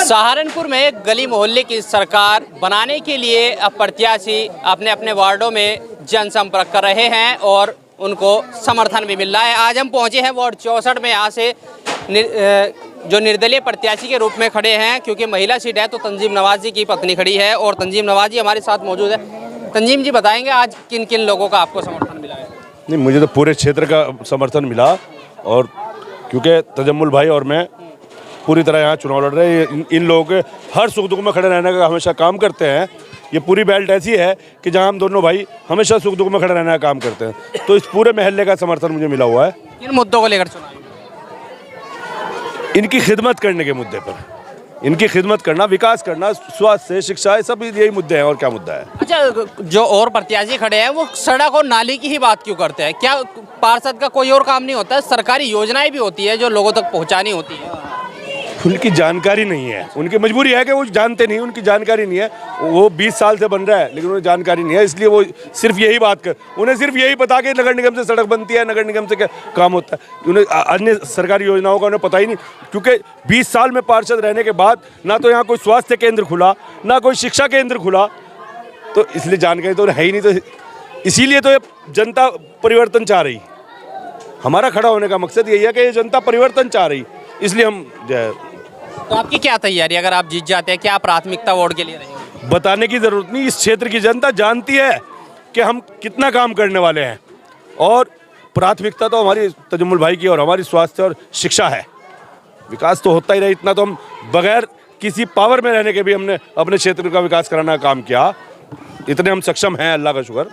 सहारनपुर में गली मोहल्ले की सरकार बनाने के लिए अब प्रत्याशी अपने अपने वार्डों में जनसंपर्क कर रहे हैं और उनको समर्थन भी मिल रहा है। आज हम पहुंचे हैं वार्ड 64 में। यहाँ से जो निर्दलीय प्रत्याशी के रूप में खड़े हैं, क्योंकि महिला सीट है तो तंजीम नवाज जी की पत्नी खड़ी है और तंजीम नवाज जी हमारे साथ मौजूद है। तंजीम जी बताएंगे आज किन किन लोगों का आपको समर्थन मिला है? नहीं, मुझे तो पूरे क्षेत्र का समर्थन मिला और क्योंकि तजम्मुल भाई और मैं पूरी तरह यहाँ चुनाव लड़ रहे हैं। इन लोगों के हर सुख दुख में खड़े रहने का हमेशा काम करते हैं। ये पूरी बेल्ट ऐसी है कि जहाँ हम दोनों भाई हमेशा सुख दुख में खड़े रहने का काम करते हैं, तो इस पूरे महल्ले का समर्थन मुझे मिला हुआ है। किन मुद्दों को लेकर चुनाव? इनकी खिदमत करने के मुद्दे पर, इनकी खिदमत करना, विकास करना, स्वास्थ्य, शिक्षा, सब यही मुद्दे हैं। और क्या मुद्दा है? अच्छा, जो और प्रत्याशी खड़े हैं वो सड़क और नाली की ही बात क्यों करते हैं? क्या पार्षद का कोई और काम नहीं होता है? सरकारी योजनाएं भी होती है जो लोगों तक पहुंचानी होती है। उनकी जानकारी नहीं है, उनकी मजबूरी है कि वो जानते नहीं, उनकी जानकारी नहीं है। वो 20 साल से बन रहा है लेकिन उन्हें जानकारी नहीं है, इसलिए वो सिर्फ यही बात कर, उन्हें सिर्फ यही पता कि नगर निगम से सड़क बनती है, नगर निगम से क्या काम होता है। उन्हें अन्य सरकारी योजनाओं का उन्हें पता ही नहीं, क्योंकि 20 साल में पार्षद रहने के बाद ना तो यहाँ कोई स्वास्थ्य केंद्र खुला, ना कोई शिक्षा केंद्र खुला, तो इसलिए जानकारी तो है ही नहीं। तो इसीलिए तो ये जनता परिवर्तन चाह रही। हमारा खड़ा होने का मकसद यही है कि ये जनता परिवर्तन चाह रही, इसलिए हम तो आपकी क्या तैयारी अगर आप जीत जाते हैं? क्या प्राथमिकता वार्ड के लिए रहेगी? बताने की जरूरत नहीं, इस क्षेत्र की जनता जानती है कि हम कितना काम करने वाले हैं। और प्राथमिकता तो हमारी तजम्मुल भाई की और हमारी स्वास्थ्य और शिक्षा है। विकास तो होता ही रहे, इतना तो हम बगैर किसी पावर में रहने के भी हमने अपने क्षेत्र का विकास कराने का काम किया। इतने हम सक्षम हैं, अल्लाह का शुक्र।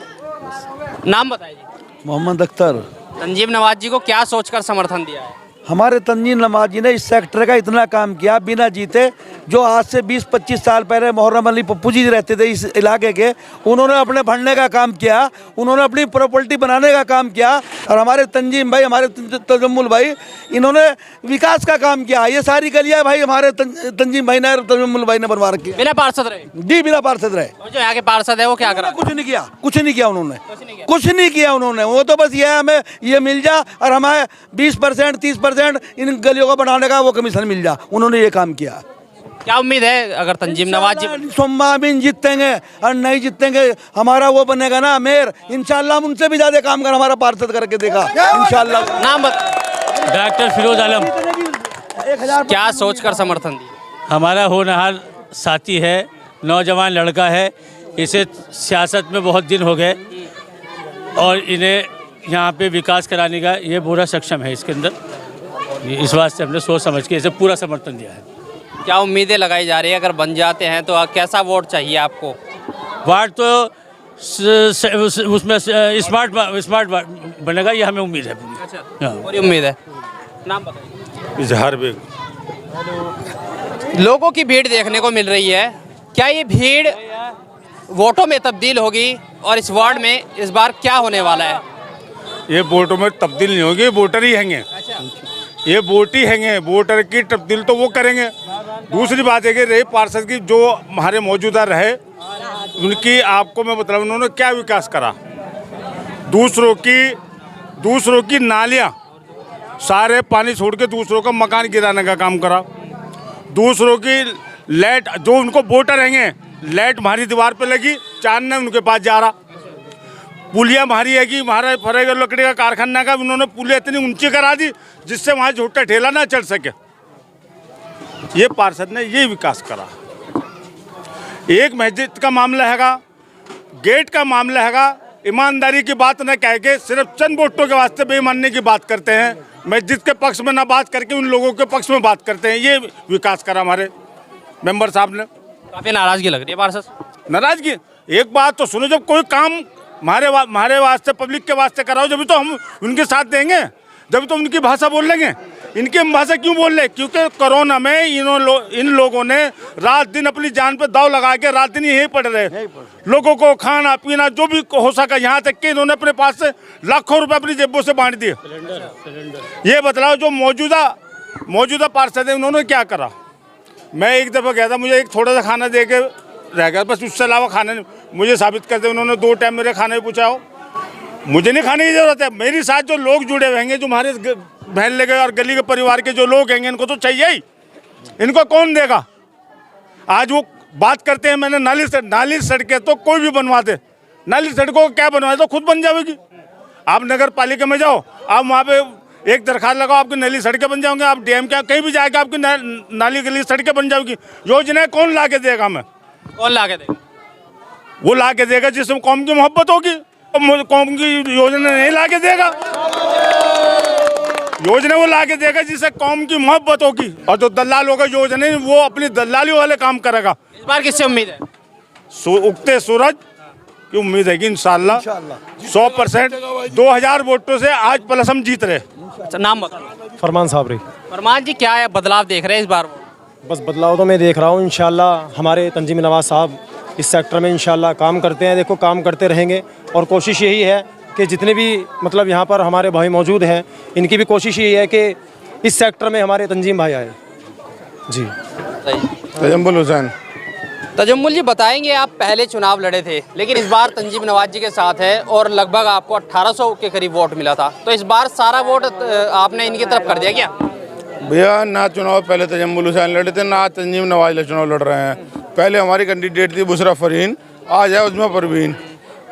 नाम बताइए। मोहम्मद अख्तर। तंजीम नवाज जी को क्या सोचकर समर्थन दिया है? हमारे तंजीम नवाज जी ने इस सेक्टर का इतना काम किया बिना जीते। जो आज से 20-25 साल पहले मोहर्रम अली पप्पू जी रहते थे इस इलाके के, उन्होंने अपने भरने का काम किया, उन्होंने अपनी प्रॉपर्टी बनाने का काम किया। और हमारे तंजीम भाई, हमारे तजम्मुल भाई, इन्होंने विकास का काम किया। ये सारी गलियाँ भाई हमारे तंजीम भाई ने और तजम्मुल भाई ने बनवा रखी। बिना पार्षद रहे? जी, बिना पार्षद रहे। जो यहाँ के पार्षद है वो क्या करा? कुछ नहीं किया, कुछ नहीं किया उन्होंने, कुछ नहीं किया उन्होंने। वो तो बस ये हमें ये मिल जा और हमें 20% 30% इन गलियों का बनाने का वो कमीशन मिल जा, उन्होंने ये काम किया। क्या उम्मीद है अगर तंजीम नवाज जी सोमाबिन जीतेंगे और नहीं जीतेंगे हमारा वो बनेगा ना मेयर, इंशाल्लाह हम उनसे भी ज्यादा काम कर हमारा पार्षद करके देखा इंशाल्लाह। नाम डॉक्टर फिरोज आलम। क्या सोचकर समर्थन दिया? हमारा होनहार साथी है, नौजवान लड़का है, इसे सियासत में बहुत दिन हो गए और इन्हें यहाँ पे विकास कराने का ये पूरा सक्षम है इसके अंदर। इस वास्ते हमने सोच समझ के इसे पूरा समर्थन दिया है। क्या उम्मीदें लगाई जा रही है अगर बन जाते हैं तो? कैसा वोट चाहिए आपको? वार्ड तो उसमें स्मार्ट बनेगा, ये हमें उम्मीद है पूरी। अच्छा, पूरी उम्मीद है। नाम बताइए। इजहार बेग। लोगों की भीड़ देखने को मिल रही है, क्या ये भीड़ वोटों में तब्दील होगी और इस वार्ड में इस बार क्या होने वाला है? ये वोटों में तब्दील नहीं होगी, वोटर ही हैंगे। ये वोट ही हैंगे, वोटर की तब्दील तो वो करेंगे। दूसरी बात है कि रही पार्षद की, जो हमारे मौजूदा रहे उनकी आपको मैं बता रहा हूँ उन्होंने क्या विकास करा। दूसरों की नालियाँ सारे पानी छोड़ के दूसरों का मकान गिराने का काम करा। दूसरों की लाइट, जो उनको वोटर हैंगे, लाइट हमारी दीवार पे लगी, चांदना उनके पास जा रहा। पुलिया भारी है कि हमारा फरेगा लकड़ी का कारखाना का, उन्होंने पुलिया इतनी ऊंची करा दी जिससे वहाँ झूठा ठेला ना चल सके। ये पार्षद ने ये विकास करा। एक मस्जिद का मामला हैगा, गेट का मामला हैगा, ईमानदारी की बात न कह के सिर्फ चंद वोटों के वास्ते बेईमानी की बात करते हैं। मस्जिद के पक्ष में ना बात करके उन लोगों के पक्ष में बात करते हैं। ये विकास करा हमारे मेंबर साहब ने। काफी नाराजगी लग रही है पार्षद। नाराजगी, एक बात तो सुनो, जब कोई काम हमारे वास्ते, पब्लिक के वास्ते कराओ, जब तो हम उनके साथ देंगे, जब तो उनकी भाषा बोल लेंगे। इनकी हम भाषा क्यों बोल रहे? क्योंकि कोरोना में इन लोगों ने रात दिन अपनी जान पे दाव लगा के रात दिन यहीं पड़ रहे, लोगों को खाना पीना जो भी हो सका, यहाँ तक कि इन्होंने अपने पास से लाखों रुपए अपनी जेबों से बांट दिए। ये बतलाओ जो मौजूदा पार्षद है उन्होंने क्या करा? मैं एक दफ़ा गया था, मुझे एक थोड़ा सा खाना दे के रह गया, बस उससे अलावा खाने मुझे साबित करते उन्होंने 2 टाइम मेरे खाने पूछा हो। मुझे नहीं खाने की जरूरत है, मेरे साथ जो लोग जुड़े हुए हैं, जो हमारे महल्ले के और गली के परिवार के जो लोग हैं, इनको तो चाहिए ही। इनको कौन देगा? आज वो बात करते हैं मैंने नाली सड़कें तो कोई भी बनवा दे, नाली सड़कों को क्या बनवाए तो खुद बन जाएगी। आप नगर पालिका में जाओ, आप वहाँ पे एक दरखास्त लगाओ, आपकी नाली सड़कें बन जाओगे। आप डीएम क्या कहीं भी जाएगा आपकी नाली के लिए सड़कें बन जाएगी। योजनाएं कौन ला के देगा? हमें कौन ला के देगा? वो ला के देगा जिसमें कौम की मोहब्बत होगी। कौम की योजना नहीं ला के देगा, योजना वो ला के देगा जिससे कौम की मोहब्बत होगी। और जो दलाल होगा योजना वो अपनी दलाली वाले काम करेगा। इस बार किससे उम्मीद है? उगते सूरज की उम्मीद है कि इंशाल्लाह 100% 2000 वोटों से आज प्लस हम जीत रहे। अच्छा, नाम बताओ। फरमान साबरी। फरमान जी, क्या है बदलाव देख रहे हैं इस बार? बस बदलाव तो मैं देख रहा हूँ। इंशाल्लाह हमारे तंजीम नवाज साहब इस सेक्टर में इंशाल्लाह काम करते हैं। देखो काम करते रहेंगे और कोशिश यही है कि जितने भी मतलब यहाँ पर हमारे भाई मौजूद हैं, इनकी भी कोशिश यही है कि इस सेक्टर में हमारे तंजीम भाई आए। जी। तजम्मुल हुसैन। तजम्मुल जी, बताएंगे आप पहले चुनाव लड़े थे लेकिन इस बार तंजीम नवाज जी के साथ है और लगभग आपको 1800 के करीब वोट मिला था, तो इस बार सारा वोट आपने इनकी तरफ कर दिया क्या? भैया ना चुनाव पहले तजम्मुल हुसैन लड़े थे, ना तंजीम नवाज चुनाव लड़ रहे हैं। पहले हमारी कैंडिडेट थी बुशरा फरीन, आज है उजमा परवीन।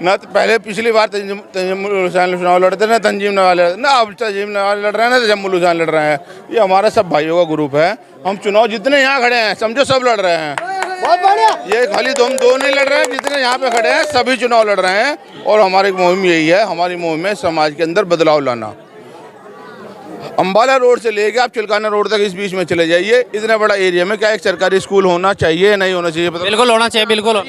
ना तो पहले पिछली बार तजम्मुल हुसैन चुनाव लड़े थे, ना तंजीम नवाज लड़े, ना अब तंजीम नवाज लड़ रहे हैं, ना तजम्मुल हुसैन लड़ रहे हैं। ये हमारा सब भाइयों का ग्रुप है। हम चुनाव जितने यहाँ खड़े हैं समझो सब लड़ रहे हैं। बहुत बढ़िया। ये खाली हम दो नहीं लड़ रहे हैं, जितने यहाँ पे खड़े हैं सभी चुनाव लड़ रहे हैं। और हमारी मुहिम यही है, हमारी मुहिम है समाज के अंदर बदलाव लाना। अम्बाला रोड से लेके आप चिलकाना रोड तक इस बीच में चले जाइए, इतना बड़ा एरिया में क्या एक सरकारी स्कूल होना चाहिए नहीं होना चाहिए? बिल्कुल होना चाहिए, बिल्कुल।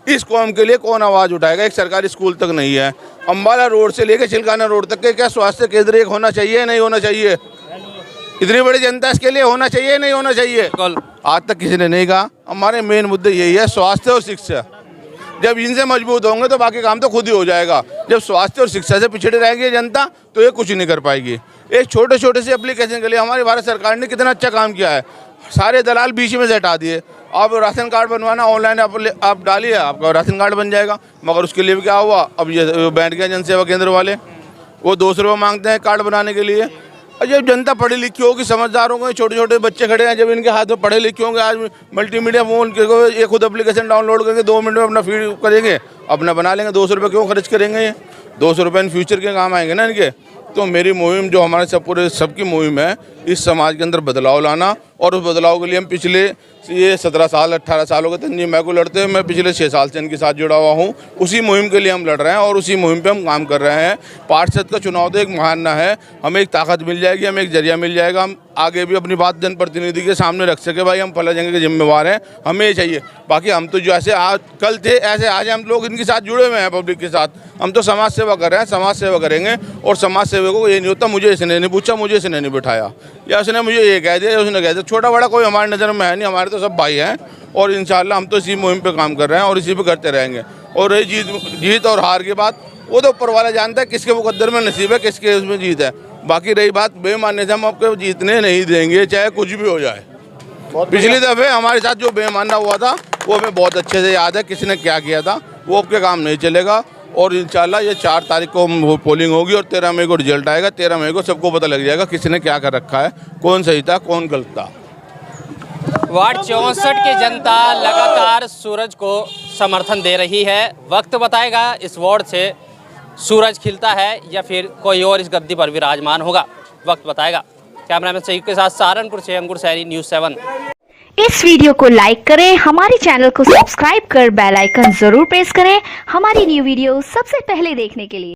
इस कौम के लिए कौन आवाज़ उठाएगा? एक सरकारी स्कूल तक नहीं है। अम्बाला रोड से लेके चिलकाना रोड तक के क्या स्वास्थ्य केंद्र एक होना चाहिए नहीं होना चाहिए? इतनी बड़ी जनता इसके लिए होना चाहिए नहीं होना चाहिए? आज तक किसी ने नहीं कहा। हमारे मेन मुद्दे यही है, स्वास्थ्य और शिक्षा। जब इनसे मजबूत होंगे तो बाकी काम तो खुद ही हो जाएगा। जब स्वास्थ्य और शिक्षा से पिछड़े रहेगी जनता तो ये कुछ नहीं कर पाएगी। एक छोटे छोटे से एप्लीकेशन के लिए हमारी भारत सरकार ने कितना अच्छा काम किया है। सारे दलाल बीच में से हटा दिए। आप राशन कार्ड बनवाना ऑनलाइन आप डालिए, आपका राशन कार्ड बन जाएगा। मगर उसके लिए भी क्या हुआ, अब ये बैठ गया जन सेवा केंद्र वाले, वो 200 रुपये मांगते हैं कार्ड बनाने के लिए। और जब जनता पढ़ी लिखी होगी, समझदार होंगे, छोटे छोटे बच्चे खड़े हैं, जब इनके हाथ में पढ़े लिखे होंगे, आज मल्टीमीडिया फोन ये खुद एप्लीकेशन डाउनलोड करके 2 मिनट में अपना फीड करेंगे, अपना बना लेंगे। 200 रुपये क्यों खर्च करेंगे? ये 200 रुपये इन फ्यूचर के काम आएंगे ना इनके। तो मेरी मुहिम जो हमारे सब पूरे सबकी मुहिम है, इस समाज के अंदर बदलाव लाना। और उस बदलाव के लिए हम पिछले ये 17 साल 18 साल हो गए तंजीम मैं को लड़ते हुए। मैं पिछले 6 साल से इनके साथ जुड़ा हुआ हूँ। उसी मुहिम के लिए हम लड़ रहे हैं और उसी मुहिम पे हम काम कर रहे हैं। पार्षद का चुनाव तो एक महाना है, हमें एक ताकत मिल जाएगी, हमें एक जरिया मिल जाएगा। हम आगे भी अपनी बात जनप्रतिनिधि के सामने रख सके, भाई हम फला जगह के जिम्मेवार हैं, हमें ये चाहिए। बाकी हम तो जो ऐसे आज कल थे ऐसे आज हम लोग इनके साथ जुड़े हुए हैं, पब्लिक के साथ। हम तो समाज सेवा कर रहे हैं, समाज सेवा करेंगे। और समाज सेवकों को ये नहीं होता मुझे इसने नहीं पूछा, मुझे इसने नहीं बिठाया, या उसने मुझे ये कह दिया, उसने कह दिया। छोटा बड़ा कोई हमारे नज़र में है नहीं, हमारे तो सब भाई हैं। और इंशाल्लाह हम तो इसी मुहिम पे काम कर रहे हैं और इसी पे करते रहेंगे। और रही जीत और हार की बात, वो तो ऊपर वाला जानता है किसके मुकद्दर में नसीब है, किसके उसमें जीत है। बाकी रही बात बेईमानी से, हम आपको जीतने नहीं देंगे चाहे कुछ भी हो जाए। पिछली दफ़े हमारे साथ जो बेईमाना हुआ था वो हमें बहुत अच्छे से याद है, किसी ने क्या किया था, वो आपके काम नहीं चलेगा। और इंशाल्लाह ये 4 तारीख को पोलिंग होगी और 13 मई को रिजल्ट आएगा। 13 मई को सबको पता लग जाएगा किसी ने क्या कर रखा है, कौन सही था कौन गलत था। वार्ड 64 की जनता लगातार सूरज को समर्थन दे रही है। वक्त बताएगा इस वार्ड से सूरज खिलता है या फिर कोई और इस गद्दी पर विराजमान होगा, वक्त बताएगा। कैमरामैन सईद के साथ सहारनपुर से अंकुर सैनी, न्यूज़ 7। इस वीडियो को लाइक करें, हमारे चैनल को सब्सक्राइब कर बेल आइकन जरूर प्रेस करें हमारी न्यू वीडियो सबसे पहले देखने के लिए।